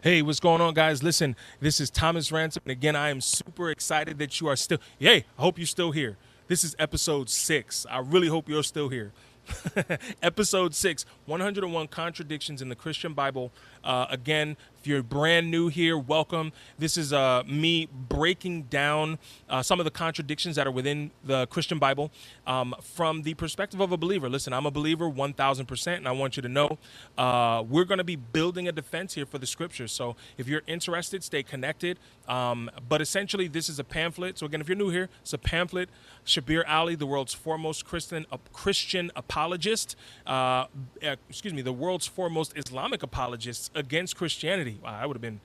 Hey, what's going on, guys? Listen, this is Thomas Ransom. And again, I am super excited that you are still. Yay, I hope you're still here. This is episode 6. I really hope you're still here. Episode 6, 101 Contradictions in the Christian Bible. Again, if you're brand new here, welcome. This is me breaking down some of the contradictions that are within the Christian Bible from the perspective of a believer. Listen, I'm a believer 1000%, and I want you to know we're going to be building a defense here for the scriptures. So if you're interested, stay connected. But essentially, this is a pamphlet. So again, if you're new here, it's a pamphlet. Shabir Ali, the world's foremost Christian apologist, the world's foremost Islamic apologist against Christianity. Wow, I would have been,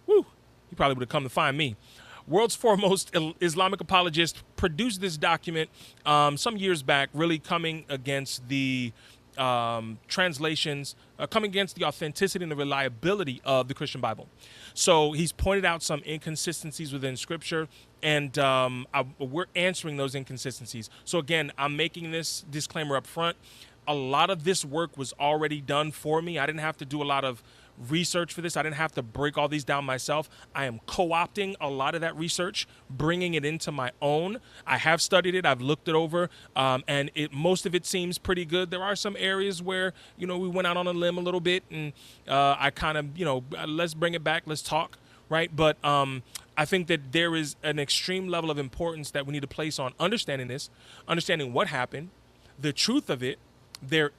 woo, he probably would have come to find me. World's foremost Islamic apologist produced this document some years back, really coming against the translations, coming against the authenticity and the reliability of the Christian Bible. So he's pointed out some inconsistencies within Scripture, and we're answering those inconsistencies. So again, I'm making this disclaimer up front. A lot of this work was already done for me. I didn't have to do a lot of research for this. I didn't have to break all these down myself. I am co-opting a lot of that research, bringing it into my own. I have studied it. I've looked it over, and most of it seems pretty good. There are some areas where, we went out on a limb a little bit, and I kind of, let's bring it back. Let's talk, right? But I think that there is an extreme level of importance that we need to place on understanding this, understanding what happened, the truth of it. There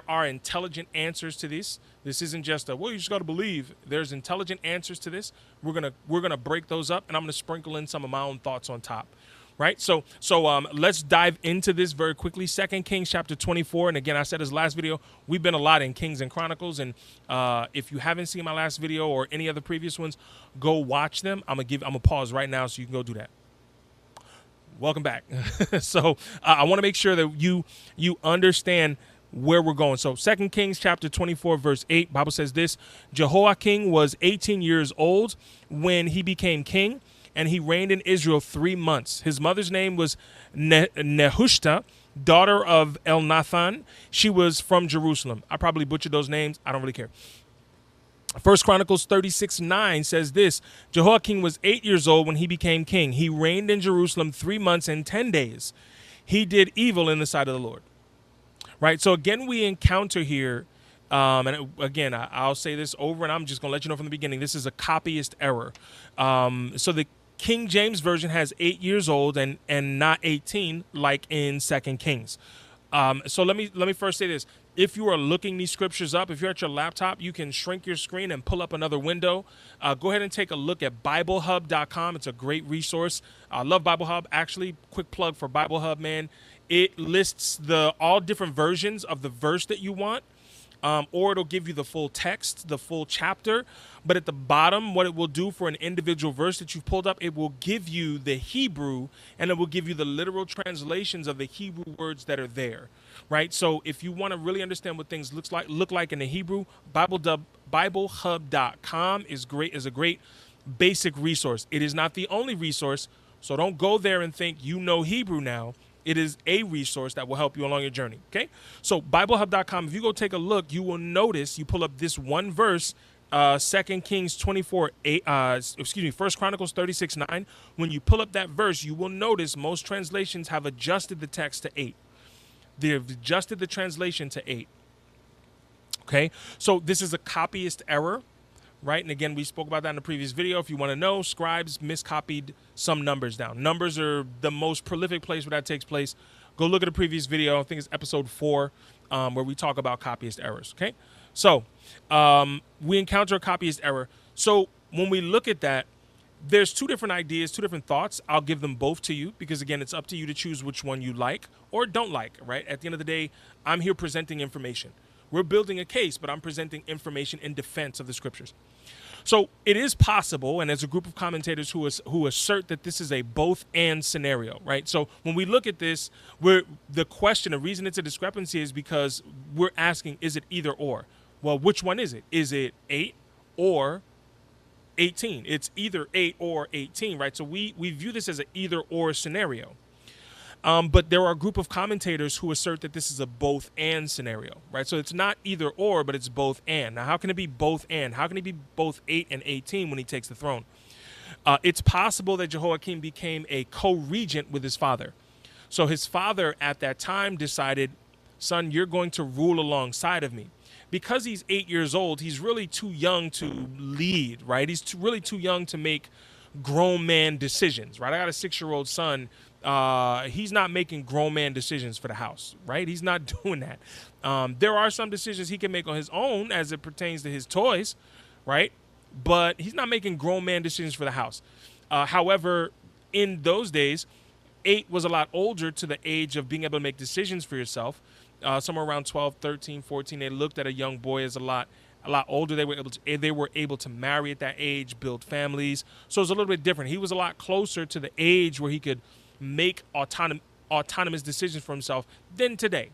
are intelligent answers to this. This isn't just you just got to believe. There's intelligent answers to this. We're gonna break those up, and I'm gonna sprinkle in some of my own thoughts on top. Right. So let's dive into this very quickly. 2 Kings chapter 24, and again, I said this last video. We've been a lot in Kings and Chronicles, and if you haven't seen my last video or any other previous ones, go watch them. I'm gonna pause right now so you can go do that. Welcome back. So I want to make sure that you understand where we're going. So 2 Kings chapter 24, verse 8, Bible says this: Jehoiakim was 18 years old when he became king, and he reigned in Israel 3 months. His mother's name was Nehushta, daughter of Elnathan. She was from Jerusalem. I probably butchered those names. I don't really care. First Chronicles 36:9 says this: Jehoiakim was 8 years old when he became king. He reigned in Jerusalem 3 months and 10 days. He did evil in the sight of the Lord. Right. So again, we encounter here, and again, I'll say this over, and I'm just going to let you know from the beginning, this is a copyist error. So the King James Version has 8 years old and not 18 like in 2 Kings. So let me first say this. If you are looking these scriptures up, if you're at your laptop, you can shrink your screen and pull up another window. Go ahead and take a look at BibleHub.com. It's a great resource. I love BibleHub. Actually, quick plug for BibleHub, man. It lists all different versions of the verse that you want. Or it'll give you the full text, the full chapter. But at the bottom, what it will do for an individual verse that you've pulled up, it will give you the Hebrew, and it will give you the literal translations of the Hebrew words that are there, right? So if you want to really understand what things look like in the Hebrew, BibleHub.com is a great basic resource. It is not the only resource, so don't go there and think you know Hebrew now. It is a resource that will help you along your journey, okay? So BibleHub.com, if you go take a look, you will notice, you pull up this one verse, 2 Kings 24, 8, 1 Chronicles 36:9. When you pull up that verse, you will notice most translations have adjusted the text to 8. They have adjusted the translation to 8, okay? So this is a copyist error. Right. And again, we spoke about that in the previous video. If you want to know, scribes miscopied some numbers down. Numbers are the most prolific place where that takes place. Go look at the previous video. I think it's episode 4, where we talk about copyist errors. OK, so we encounter a copyist error. So when we look at that, there's two different ideas, two different thoughts. I'll give them both to you because, again, it's up to you to choose which one you like or don't like. Right. At the end of the day, I'm here presenting information. We're building a case, but I'm presenting information in defense of the scriptures. So it is possible, and there's a group of commentators who assert that this is a both-and scenario, right? So when we look at this, the reason it's a discrepancy is because we're asking, is it either or? Well, which one is it? Is it 8 or 18? It's either 8 or 18, right? So we view this as an either or scenario. But there are a group of commentators who assert that this is a both and scenario, right? So it's not either or, but it's both and. Now, how can it be both and? How can he be both 8 and 18 when he takes the throne? It's possible that Jehoiakim became a co-regent with his father. So his father at that time decided, son, you're going to rule alongside of me. Because he's 8 years old, he's really too young to lead, right? He's really too young to make grown man decisions, right? I got a 6-year-old son. He's not making grown man decisions for the house, right? He's not doing that. There are some decisions he can make on his own as it pertains to his toys, right? But he's not making grown man decisions for the house. However, in those days, 8 was a lot older to the age of being able to make decisions for yourself. Somewhere around 12, 13, 14, they looked at a young boy as a lot older. They were able to marry at that age, build families. So it was a little bit different. He was a lot closer to the age where he could make autonomous decisions for himself than today.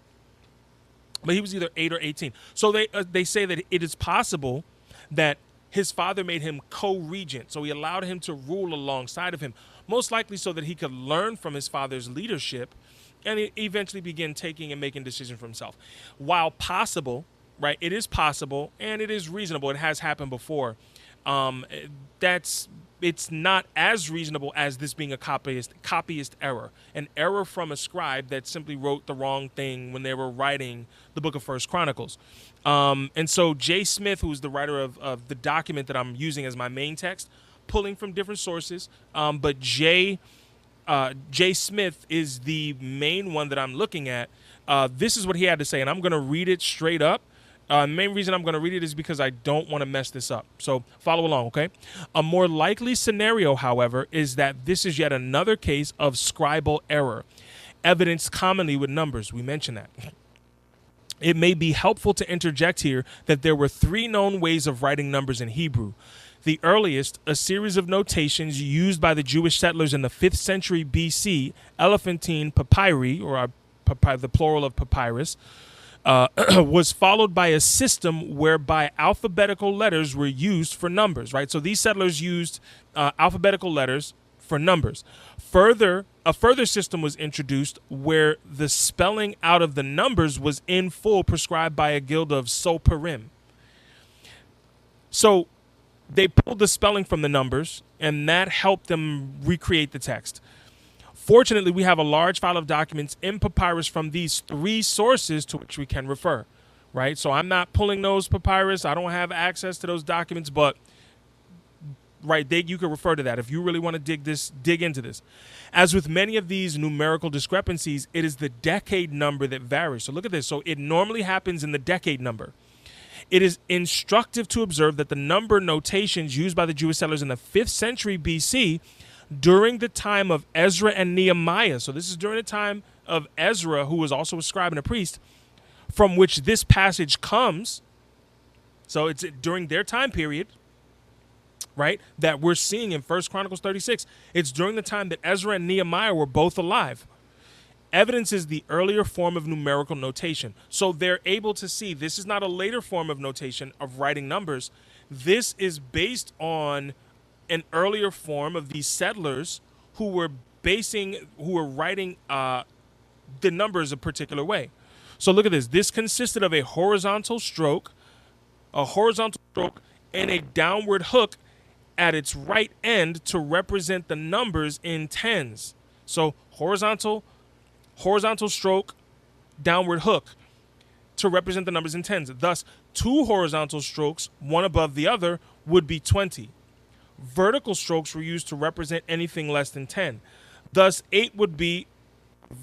But he was either 8 or 18. So they say that it is possible that his father made him co-regent. So he allowed him to rule alongside of him, most likely so that he could learn from his father's leadership and eventually begin taking and making decisions for himself. While possible, right, it is possible and it is reasonable. It has happened before. It's not as reasonable as this being a copyist error, an error from a scribe that simply wrote the wrong thing when they were writing the book of First Chronicles. And so J. Smith, who's the writer of the document that I'm using as my main text, pulling from different sources, but J. Smith is the main one that I'm looking at. This is what he had to say, and I'm going to read it straight up. The main reason I'm going to read it is because I don't want to mess this up. So follow along, okay? A more likely scenario, however, is that this is yet another case of scribal error, evidenced commonly with numbers. We mentioned that. It may be helpful to interject here that there were 3 known ways of writing numbers in Hebrew. The earliest, a series of notations used by the Jewish settlers in the 5th century BC, elephantine papyri, or the plural of papyrus, was followed by a system whereby alphabetical letters were used for numbers, right? So these settlers used alphabetical letters for numbers. A further system was introduced where the spelling out of the numbers was in full prescribed by a guild of soperim. So they pulled the spelling from the numbers, and that helped them recreate the text. Fortunately, we have a large file of documents in papyrus from these 3 sources to which we can refer, right? So I'm not pulling those papyrus. I don't have access to those documents, but right, you can refer to that if you really want to dig into this. As with many of these numerical discrepancies, it is the decade number that varies. So look at this. So it normally happens in the decade number. It is instructive to observe that the number notations used by the Jewish settlers in the 5th century BC during the time of Ezra and Nehemiah, so this is during the time of Ezra, who was also a scribe and a priest, from which this passage comes. So it's during their time period, right, that we're seeing in 1 Chronicles 36. It's during the time that Ezra and Nehemiah were both alive. Evidence is the earlier form of numerical notation. So they're able to see this is not a later form of notation of writing numbers. This is based on an earlier form of these settlers who were writing the numbers a particular way. So look at this. This consisted of a horizontal stroke, and a downward hook at its right end to represent the numbers in tens. So horizontal stroke, downward hook to represent the numbers in tens. Thus, 2 horizontal strokes, one above the other, would be 20. Vertical strokes were used to represent anything less than 10. Thus, 8 would be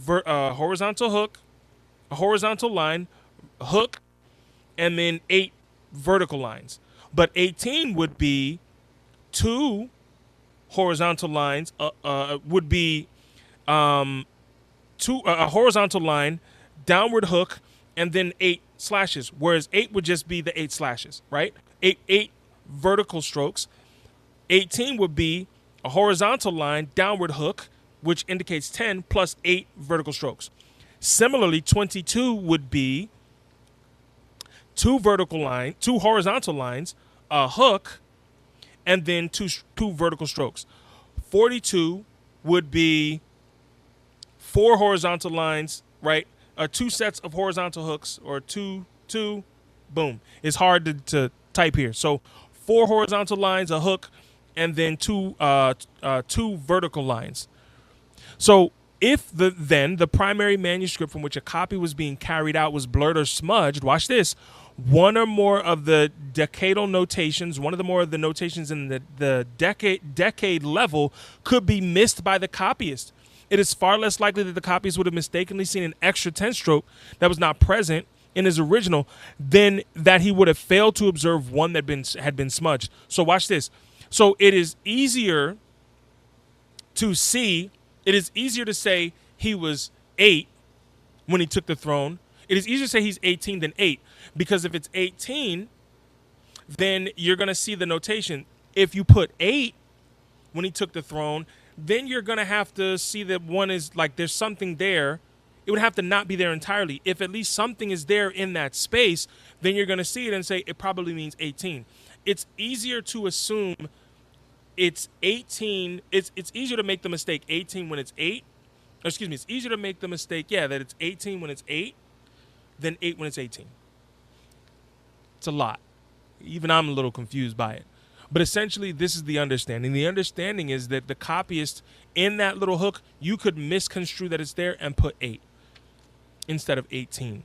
horizontal hook, a horizontal line, hook, and then 8 vertical lines. But 18 would be 2 horizontal lines, would be a horizontal line, downward hook, and then 8 slashes. Whereas 8 would just be the 8 slashes, right? 8 vertical strokes. 18 would be a horizontal line, downward hook, which indicates 10 plus 8 vertical strokes. Similarly, 22 would be 2 horizontal lines, a hook, and then two vertical strokes. 42 would be 4 horizontal lines, right? 2 sets of horizontal hooks, or two, boom. It's hard to type here. So 4 horizontal lines, a hook, and then two vertical lines. So if the primary manuscript from which a copy was being carried out was blurred or smudged, watch this, one or more of the decadal notations, one of the more of the notations in the decade level could be missed by the copyist. It is far less likely that the copyist would have mistakenly seen an extra 10 stroke that was not present in his original than that he would have failed to observe one that had been smudged. So watch this. So it is easier to see, it is easier to say he was 8 when he took the throne. It is easier to say he's 18 than 8, because if it's 18, then you're going to see the notation. If you put 8 when he took the throne, then you're going to have to see that one is like there's something there. It would have to not be there entirely. If at least something is there in that space, then you're going to see it and say it probably means 18. It's easier to assume it's 18. It's easier to make the mistake 18 when it's 8. Excuse me, it's easier to make the mistake, that it's 18 when it's 8 than 8 when it's 18. It's a lot. Even I'm a little confused by it. But essentially, this is the understanding. The understanding is that the copyist in that little hook, you could misconstrue that it's there and put 8 instead of 18.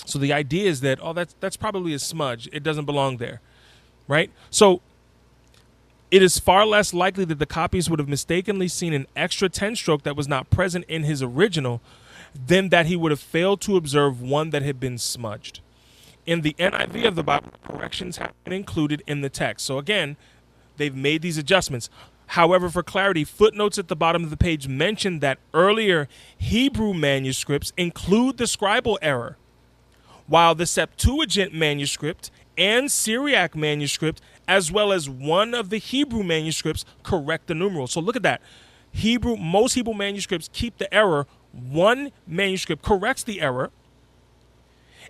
So the idea is that, that's probably a smudge. It doesn't belong there, right? So it is far less likely that the copyist would have mistakenly seen an extra 10 stroke that was not present in his original than that he would have failed to observe one that had been smudged. In the NIV of the Bible, corrections have been included in the text. So again, they've made these adjustments. However, for clarity, footnotes at the bottom of the page mention that earlier Hebrew manuscripts include the scribal error, while the Septuagint manuscript and Syriac manuscript, as well as one of the Hebrew manuscripts, correct the numerals. So look at that. Most Hebrew manuscripts keep the error. One manuscript corrects the error.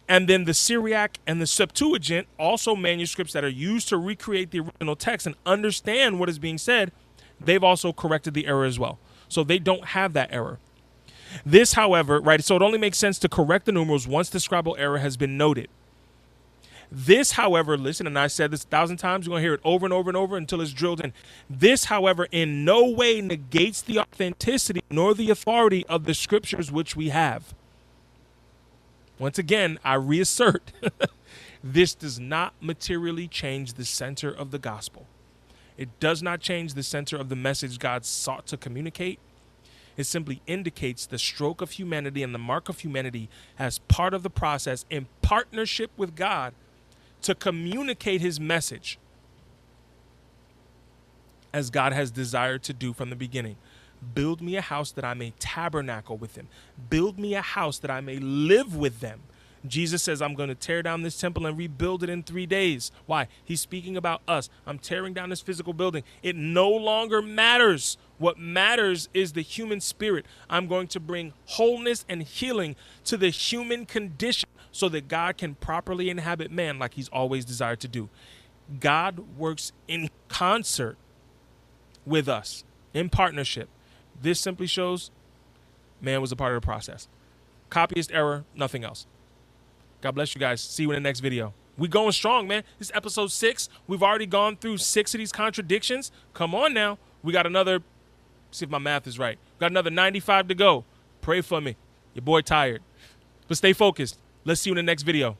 And then the Syriac and the Septuagint, also manuscripts that are used to recreate the original text and understand what is being said, they've also corrected the error as well. So they don't have that error. This, however, right, so it only makes sense to correct the numerals once the scribal error has been noted. This, however, listen, and I said this 1,000 times, you're going to hear it over and over and over until it's drilled in. This, however, in no way negates the authenticity nor the authority of the scriptures which we have. Once again, I reassert, this does not materially change the center of the gospel. It does not change the center of the message God sought to communicate. It simply indicates the stroke of humanity and the mark of humanity as part of the process in partnership with God to communicate his message as God has desired to do from the beginning. Build me a house that I may tabernacle with them. Build me a house that I may live with them. Jesus says, I'm going to tear down this temple and rebuild it in 3 days. Why? He's speaking about us. I'm tearing down this physical building. It no longer matters. What matters is the human spirit. I'm going to bring wholeness and healing to the human condition so that God can properly inhabit man like he's always desired to do. God works in concert with us, in partnership. This simply shows man was a part of the process. Copyist error, nothing else. God bless you guys. See you in the next video. We going strong, man. This is episode 6. We've already gone through 6 of these contradictions. Come on now. We got another, see if my math is right. Got another 95 to go. Pray for me. Your boy tired. But stay focused. Let's see you in the next video.